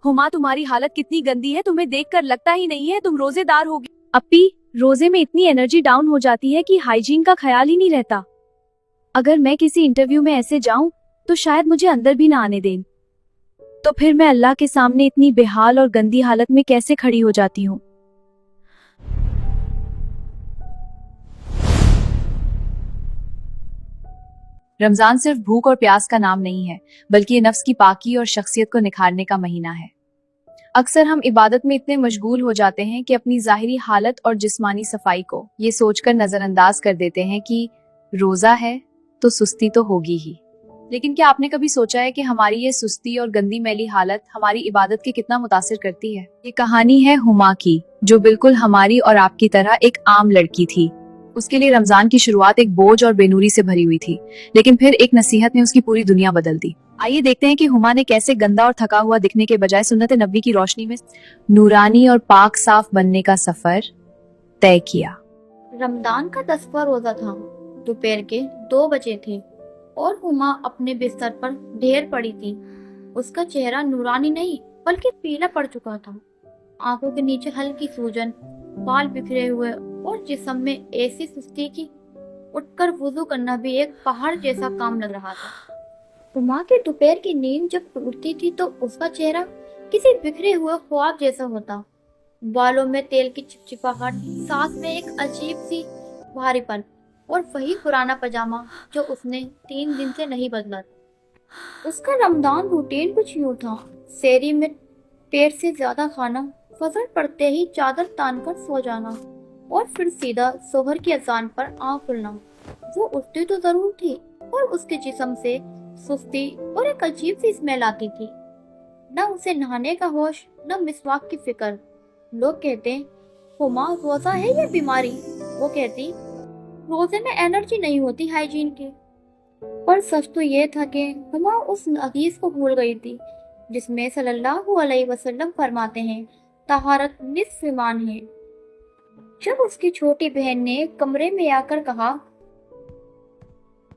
हुमा, तुम्हारी हालत कितनी गंदी है, तुम्हें देखकर लगता ही नहीं है तुम रोजेदार होगी। अपी, रोजे में इतनी एनर्जी डाउन हो जाती है कि हाइजीन का ख्याल ही नहीं रहता। अगर मैं किसी इंटरव्यू में ऐसे जाऊं तो शायद मुझे अंदर भी ना आने दें। तो फिर मैं अल्लाह के सामने इतनी बेहाल और गंदी हालत में कैसे खड़ी हो जाती हूँ। रमजान सिर्फ भूख और प्यास का नाम नहीं है, बल्कि ये नफ्स की पाकी और शख्सियत को निखारने का महीना है। अक्सर हम इबादत में इतने मशगूल हो जाते हैं कि अपनी ज़ाहिरी हालत और जिस्मानी सफाई को ये सोचकर नजरअंदाज कर देते हैं कि रोजा है तो सुस्ती तो होगी ही। लेकिन क्या आपने कभी सोचा है कि हमारी ये सुस्ती और गंदी मैली हालत हमारी इबादत के कितना मुतासिर करती है। ये कहानी है हुमा की, जो बिल्कुल हमारी और आपकी तरह एक आम लड़की थी। उसके लिए रमजान की शुरुआत एक बोझ और बेनूरी से भरी हुई थी, लेकिन फिर एक नसीहत ने उसकी पूरी दुनिया बदल दी। आइए देखते हैं कि हुमा ने कैसे गंदा और थका हुआ दिखने के बजाय सुन्नत नबी की रोशनी में नूरानी और पाक साफ बनने का सफर तय किया। रमजान का 10वां रोजा था। दोपहर के 2 बजे थे और हुमा अपने बिस्तर पर ढेर पड़ी थी। उसका चेहरा नूरानी नहीं बल्कि पीला पड़ चुका था। आंखों के नीचे हल्की सूजन, बाल बिखरे हुए और जिस्म में ऐसी सुस्ती की उठकर वुजू करना भी एक पहाड़ जैसा काम लग रहा था। हुमा की दोपहर की नींद जब टूटती थी तो उसका चेहरा किसी बिखरे हुए ख्वाब जैसा होता। बालों में तेल की चिपचिपाहट, सांस में एक अजीब सी भारीपन और वही पुराना पजामा जो उसने 3 दिन से नहीं बदला। उसका रमजान रूटीन कुछ यूं था। सेहरी में पेट से ज्यादा खाना, फजर पड़ते ही चादर तानकर सो जाना और फिर सीधा सोहर की अजान पर आँख खुलना। वो उठती तो जरूर थी और उसके जिस्म से सुस्ती और एक अजीब सी स्मेल आती थी। न उसे नहाने का होश, न मिसवाक की फिक्र। लोग कहते, हुमा रोजा है या बीमारी? वो कहती, रोजे में एनर्जी नहीं होती हाइजीन की। पर सच तो ये था कि हुमा उस हदीस को भूल गई थी जिसमें सल्लल्लाहु अलैहि वसल्लम फरमाते हैं, तहारत निस्फ ईमान है। जब उसकी छोटी बहन ने कमरे में आकर कहा,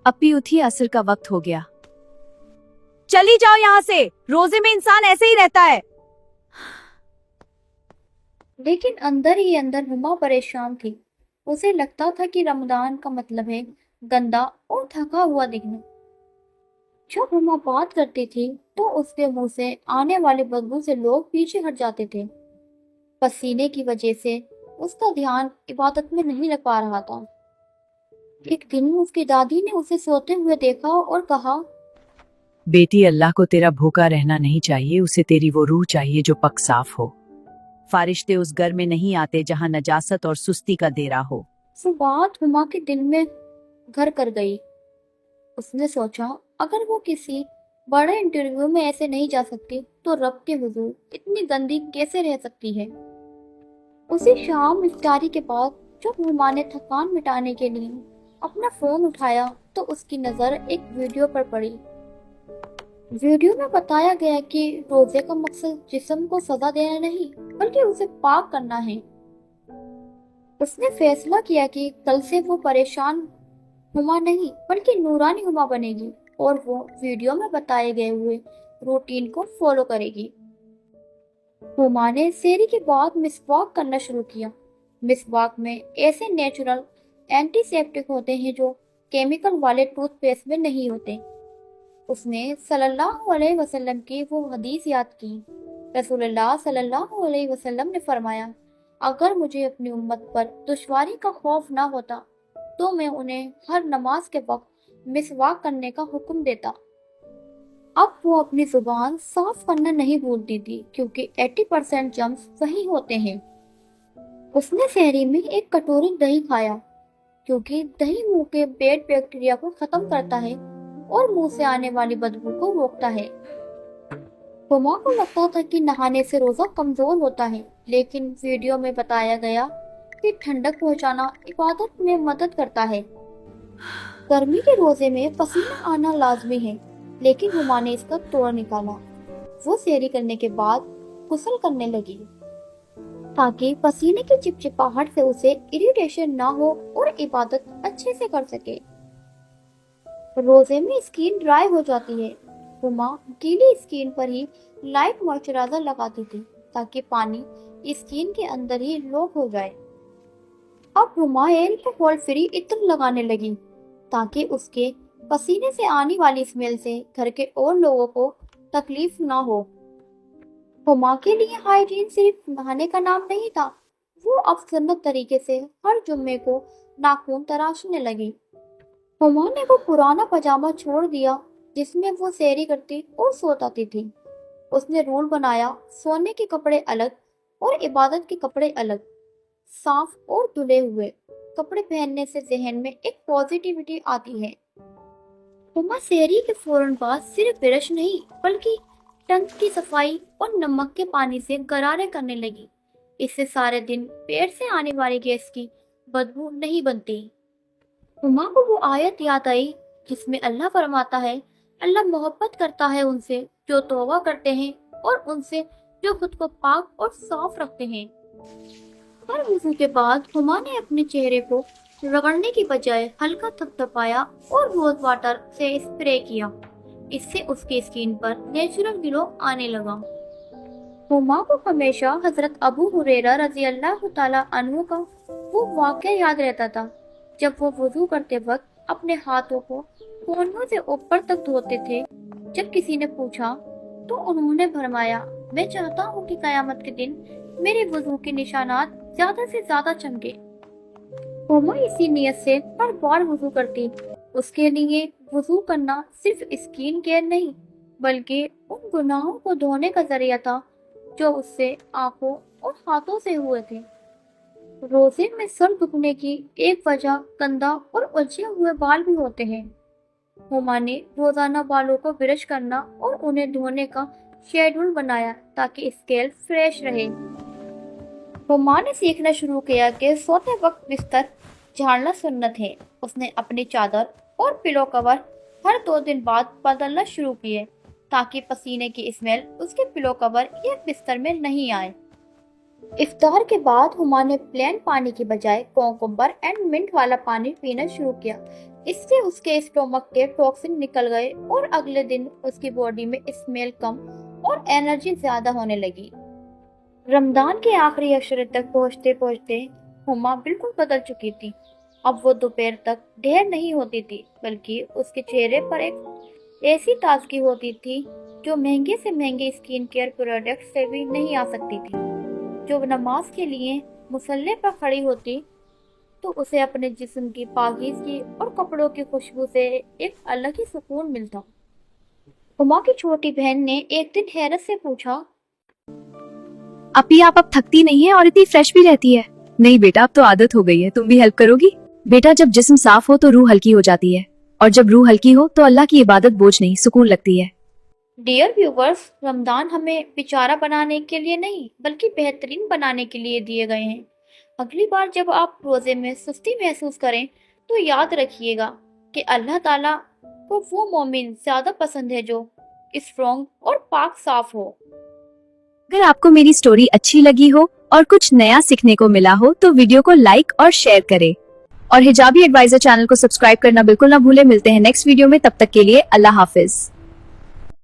अपी उठी, असर का वक्त हो गया, चली जाओ यहाँ से, रोजे में इंसान ऐसे ही रहता है। लेकिन अंदर ही अंदर हुमा परेशान थी। उसे लगता था कि रमजान का मतलब है गंदा और थका हुआ दिखना। जब हुमा बात करती थी तो उसके मुंह से आने वाली बदबू से लोग पीछे हट जाते थे। पसीने की वजह से उसका ध्यान इबादत में नहीं लग पा रहा था। एक दिन उसकी दादी ने उसे सोते हुए देखा और कहा, बेटी, अल्लाह को तेरा भूखा रहना नहीं चाहिए, उसे तेरी वो रूह चाहिए जो पक साफ हो। फारिश्ते उस घर में नहीं आते जहाँ नजासत और सुस्ती का डेरा हो। वो बात हुमा के दिल में घर कर गई। उसने सोचा, अगर वो किसी बड़े इंटरव्यू में ऐसे नहीं जा सकती तो रब के हुजूर इतनी गंदी कैसे रह सकती है। उसी शाम इफ्तारी के बाद जब हुमा ने थकान मिटाने के लिए अपना फोन उठाया तो उसकी नजर एक वीडियो पर पड़ी। वीडियो में बताया गया कि रोजे का मकसद जिस्म को सजा देना नहीं बल्कि उसे पाक करना है। उसने फैसला किया कि कल से वो परेशान हुमा नहीं बल्कि नूरानी हुमा बनेगी और वो वीडियो में बताए गए हुए रूटीन को फॉलो करेगी। हुमा ने सेहरी के बाद मिसवाक करना शुरू किया। मिसवाक में ऐसे नेचुरल एंटीसेप्टिक होते हैं जो केमिकल वाले टूथपेस्ट में नहीं होते। उसने सल्लल्लाहु अलैहि वसल्लम की वो हदीस याद की। रसूलुल्लाह सल्लल्लाहु अलैहि वसल्लम ने फरमाया, अगर मुझे अपनी उम्मत पर दुश्वारी का खौफ ना होता तो मैं उन्हें हर नमाज के वक्त मिसवाक करने का हुक्म देता। अब वो अपनी जुबान साफ करना नहीं भूलती थी क्योंकि 80% जर्म्स वही होते हैं। उसने सेहरी में एक कटोरी दही खाया क्योंकि दही मुंह के बैड बैक्टीरिया को खत्म करता है और मुंह से आने वाली बदबू को रोकता है। हुमा को लगता था कि नहाने से रोजा कमजोर होता है, लेकिन वीडियो में बताया गया कि ठंडक पहुंचाना इबादत में मदद करता है। गर्मी के रोजे में पसीना आना लाजमी है, लेकिन हुमा ने इसका तोड़ निकाला। वो सेहरी करने के बाद गुस्ल करने लगी ताकि पसीने की चिपचिपाहट से उसे इरिटेशन ना हो और इबादत अच्छे से कर सके। रोजे में स्किन ड्राई हो जाती है, हुमा गीली स्किन पर ही लाइट मॉइस्चराइजर लगाती थी ताकि पानी स्किन के अंदर ही लॉक हो जाए। अब हुमा एल्कोहल फ्री इत्र लगाने लगी ताकि उसके पसीने से आने वाली स्मेल से घर के और लोगों को तकलीफ ना हो। हुमा के लिए हाइजीन सिर्फ नहाने का नाम नहीं था, वो अब सुन्नत तरीके से हर जुम्मे को नाखून तराशने लगी। हुमा ने वो पुराना पजामा छोड़ दिया जिसमें वो सैरी करती और सो जाती थी। उसने रूल बनाया, सोने के कपड़े अलग और इबादत के कपड़े अलग। साफ और धुले हुए कपड़े पहनने से जहन में एक पॉजिटिविटी आती है। हुमा सहरी के फौरन बाद सिर्फ ब्रश नहीं बल्कि टंग की सफाई और नमक के पानी से गरारे करने लगी। इससे सारे दिन पेट से आने वाली गैस की बदबू नहीं बनती। हुमा को वो आयत याद आई जिसमें अल्लाह फरमाता है, अल्लाह मोहब्बत करता है उनसे जो तौबा करते हैं और उनसे जो खुद को पाक और साफ रखते हैं। हर वुज़ू के बाद हुमा ने अपने चेहरे को रगड़ने की बजाय हल्का थपथपाया और रोज वाटर से स्प्रे किया। इससे उसकी स्किन पर नेचुरल ग्लो आने लगा। हुमा को हमेशा हजरत अबू हुरैरा रजी अल्लाह ताला अन्हु का वो वाक़या याद रहता था जब वो वुज़ू करते वक्त अपने हाथों को कोहनियों से ऊपर तक धोते थे। जब किसी ने पूछा तो उन्होंने फरमाया, मैं चाहता हूँ कि कयामत के दिन मेरे वुज़ू के निशानात ज्यादा से ज्यादा चमके। हुमा इसी नियत से हर बार वुज़ू करती। उसके लिए वुज़ू करना सिर्फ स्किन केयर नहीं बल्कि उन गुनाहों को धोने का जरिया था जो उससे आंखों और हाथों से हुए थे। रोजे में सर दुखने की एक वजह गंदा और उलझे हुए बाल भी होते हैं। हुमा ने रोजाना बालों को ब्रश करना और उन्हें धोने का शेड्यूल बनाया ताकि स्कैल्प फ्रेश रहे। हुमा ने सीखना शुरू किया कि सोते वक्त बिस्तर झाड़ना सुन्नत है। उसने अपनी चादर और पिलो कवर हर 2 दिन बाद बदलना शुरू किए ताकि पसीने की स्मेल उसके पिलो कवर या बिस्तर में नहीं आए। इफ्तार के बाद हुमा ने प्लेन पानी की बजाय कोकम्बर एंड मिंट वाला पानी पीना शुरू किया। इससे उसके स्टोमक के टॉक्सिन निकल गए और अगले दिन उसकी बॉडी में स्मेल कम और एनर्जी ज्यादा होने लगी। रमजान के आखिरी अशरे तक पहुँचते पहुँचते हुमा बिल्कुल बदल चुकी थी। अब वो दोपहर तक ढेर नहीं होती थी बल्कि उसके चेहरे पर एक ऐसी ताजगी होती थी जो महंगे से महंगे स्किन केयर प्रोडक्ट से भी नहीं आ सकती थी। जो नमाज के लिए मुसल्ले पर खड़ी होती तो उसे अपने जिस्म की पाकीज़गी और कपड़ों की खुशबू से एक अलग ही सुकून मिलता। हुमा की छोटी बहन ने एक दिन हैरत से पूछा, अपी आप अब थकती नहीं है और इतनी फ्रेश भी रहती है। नहीं बेटा, अब तो आदत हो गई है, तुम भी हेल्प करोगी? बेटा, जब जिस्म साफ हो तो रूह हल्की हो जाती है और जब रूह हल्की हो तो अल्लाह की इबादत बोझ नहीं सुकून लगती है। डियर व्यूवर्स, रमजान हमें बेचारा बनाने के लिए नहीं बल्कि बेहतरीन बनाने के लिए दिए गए हैं। अगली बार जब आप रोजे में सुस्ती महसूस करें तो याद रखिएगा कि अल्लाह ताला को वो मोमिन ज्यादा पसंद है जो स्ट्रॉन्ग और पाक साफ हो। अगर आपको मेरी स्टोरी अच्छी लगी हो और कुछ नया सीखने को मिला हो तो वीडियो को लाइक और शेयर करें और हिजाबी एडवाइजर चैनल को सब्सक्राइब करना बिल्कुल ना भूलें। मिलते हैं नेक्स्ट वीडियो में, तब तक के लिए अल्लाह हाफिज।